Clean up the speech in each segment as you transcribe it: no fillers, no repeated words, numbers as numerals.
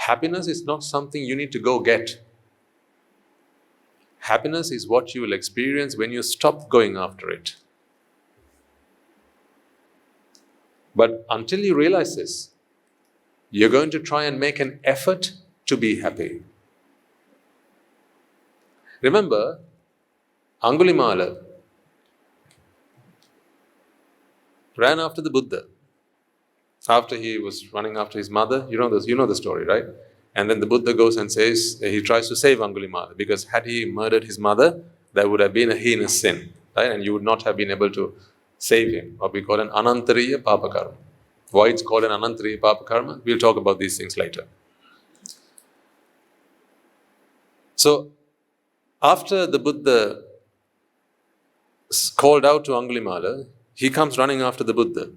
Happiness is not something you need to go get. Happiness is what you will experience when you stop going after it. But until you realize this, you're going to try and make an effort to be happy. Remember, Angulimala ran after the Buddha. After he was running after his mother, you know the story, right? And then the Buddha goes and says, he tries to save Angulimala, because had he murdered his mother, that would have been a heinous sin, right? And you would not have been able to save him, what we call an anantariya papa karma. Why it's called an anantariya papa karma? We'll talk about these things later. So, after the Buddha called out to Angulimala, he comes running after the Buddha.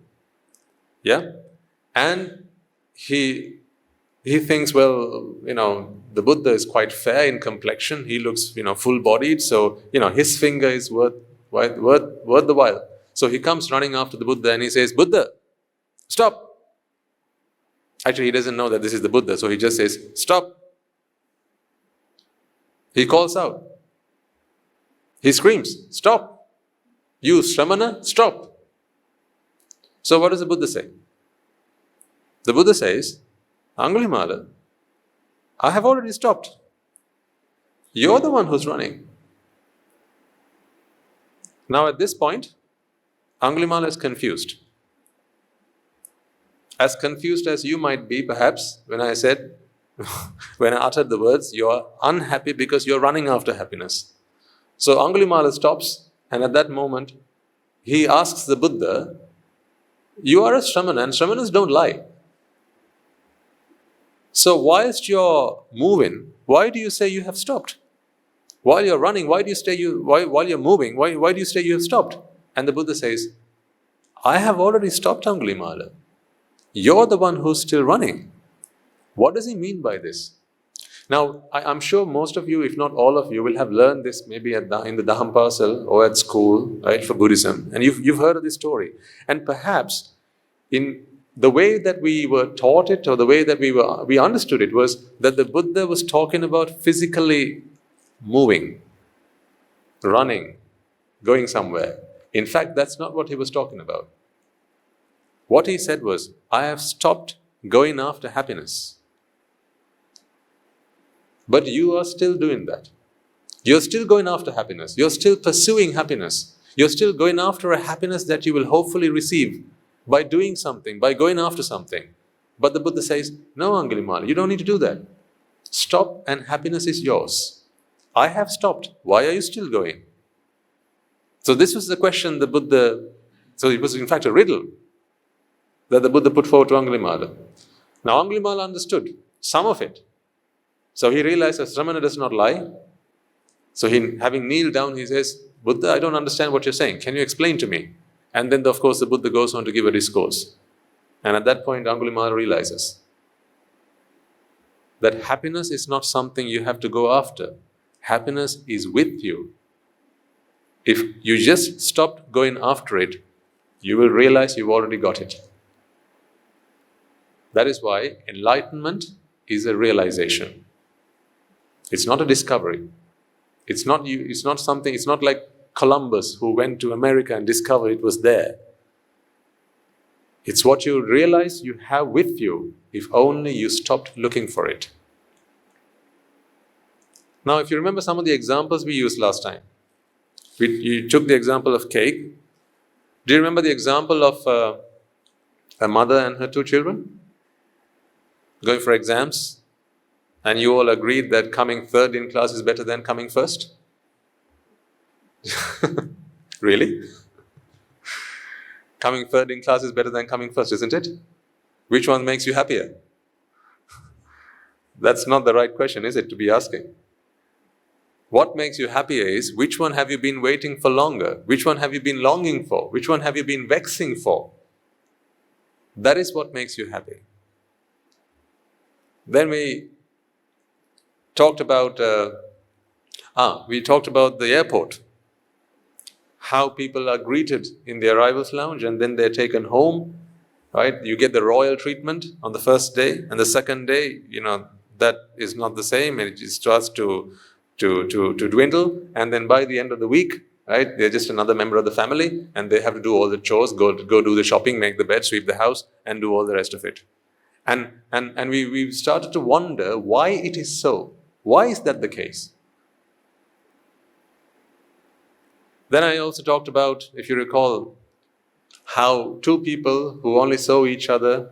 Yeah? And he thinks, well, the Buddha is quite fair in complexion. He looks, full-bodied. So, his finger is worth the while. So he comes running after the Buddha and he says, Buddha, stop. Actually, he doesn't know that this is the Buddha. So he just says, stop. He calls out. He screams, stop. You, Shramana, stop. So what does the Buddha say? The Buddha says, Angulimala, I have already stopped. You're the one who's running. Now at this point, Angulimala is confused. As confused as you might be, perhaps, when I uttered the words, you're unhappy because you're running after happiness. So Angulimala stops, and at that moment, he asks the Buddha, you are a Shramana, and Shramanas don't lie. So whilst you're moving, why do you say you have stopped? While you're running, why do you say while you're moving, why do you say you have stopped? And the Buddha says, I have already stopped, Angulimala. You're the one who's still running. What does he mean by this? Now, I'm sure most of you, if not all of you, will have learned this maybe in the Dham Parcel or at school, right, for Buddhism. And you've heard of this story. And perhaps in the way that we were taught it, or the way that we understood it, was that the Buddha was talking about physically moving, running, going somewhere. In fact, that's not what he was talking about. What he said was, I have stopped going after happiness. But you are still doing that. You're still going after happiness. You're still pursuing happiness. You're still going after a happiness that you will hopefully receive by doing something, by going after something. But the Buddha says, no, Angulimala, you don't need to do that. Stop and happiness is yours. I have stopped. Why are you still going? So this was the question the Buddha, so it was in fact a riddle that the Buddha put forward to Angulimala. Now Angulimala understood some of it. So he realized that Shramana does not lie. So having kneeled down, he says, Buddha, I don't understand what you're saying. Can you explain to me? And then, of course, the Buddha goes on to give a discourse. And at that point, Angulimala realizes that happiness is not something you have to go after. Happiness is with you. If you just stop going after it, you will realize you've already got it. That is why enlightenment is a realization. It's not a discovery. It's not like Columbus who went to America and discovered it was there. It's what you realize you have with you if only you stopped looking for it. Now, if you remember some of the examples we used last time, you took the example of cake. Do you remember the example of a mother and her 2 children going for exams? And you all agreed that coming third in class is better than coming first? Really? Coming third in class is better than coming first, isn't it? Which one makes you happier? That's not the right question, is it, to be asking? What makes you happier is, which one have you been waiting for longer? Which one have you been longing for? Which one have you been vexing for? That is what makes you happy. Then we talked about the airport. How people are greeted in the arrivals lounge and then they're taken home, right? You get the royal treatment on the first day, and the second day, that is not the same, and it starts to dwindle, and then by the end of the week, right, they're just another member of the family, and they have to do all the chores, go do the shopping, make the bed, sweep the house, and do all the rest of it. And we've started to wonder why it is so. Why is that the case? Then I also talked about, if you recall, how two people who only saw each other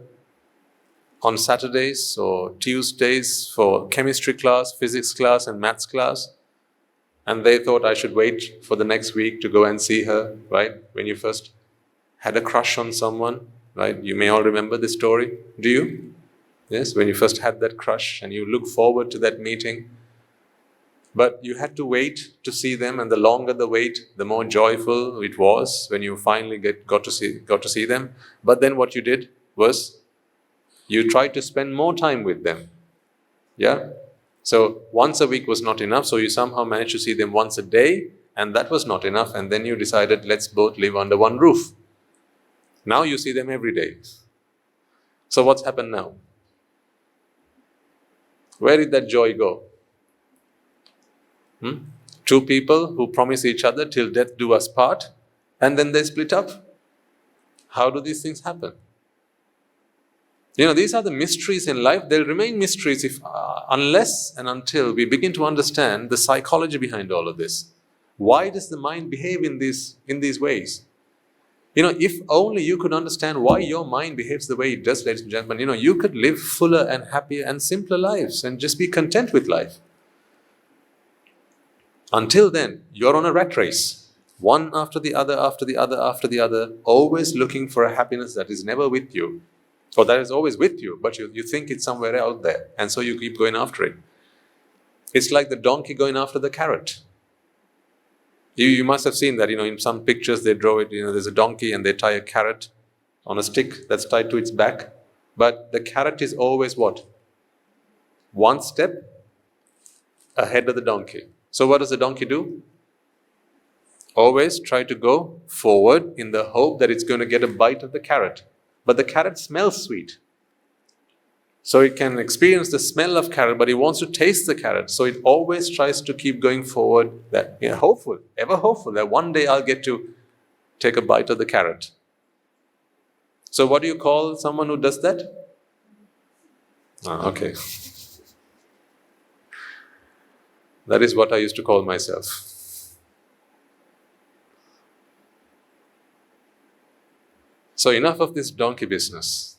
on Saturdays or Tuesdays for chemistry class, physics class, and maths class, and they thought I should wait for the next week to go and see her, right? When you first had a crush on someone, right? You may all remember this story. Do you? Yes, when you first had that crush and you look forward to that meeting. But you had to wait to see them, and the longer the wait, the more joyful it was when you finally got to see them. But then what you did was you tried to spend more time with them. Yeah? So once a week was not enough, so you somehow managed to see them once a day, and that was not enough, and then you decided, let's both live under one roof. Now you see them every day. So what's happened now? Where did that joy go? Two people who promise each other till death do us part, and then they split up. How do these things happen? These are the mysteries in life. They'll remain mysteries unless and until we begin to understand the psychology behind all of this. Why does the mind behave in these ways? If only you could understand why your mind behaves the way it does, ladies and gentlemen, you could live fuller and happier and simpler lives and just be content with life. Until then, you're on a rat race, one after the other, after the other, after the other, always looking for a happiness that is never with you, or that is always with you, but you think it's somewhere out there, and so you keep going after it. It's like the donkey going after the carrot. You must have seen that, in some pictures they draw it, there's a donkey and they tie a carrot on a stick that's tied to its back, but the carrot is always what? One step ahead of the donkey. So what does the donkey do? Always try to go forward in the hope that it's going to get a bite of the carrot. But the carrot smells sweet. So it can experience the smell of carrot, but it wants to taste the carrot. So it always tries to keep going forward, that hopeful, ever hopeful, that one day I'll get to take a bite of the carrot. So what do you call someone who does that? Okay. That is what I used to call myself. So enough of this donkey business.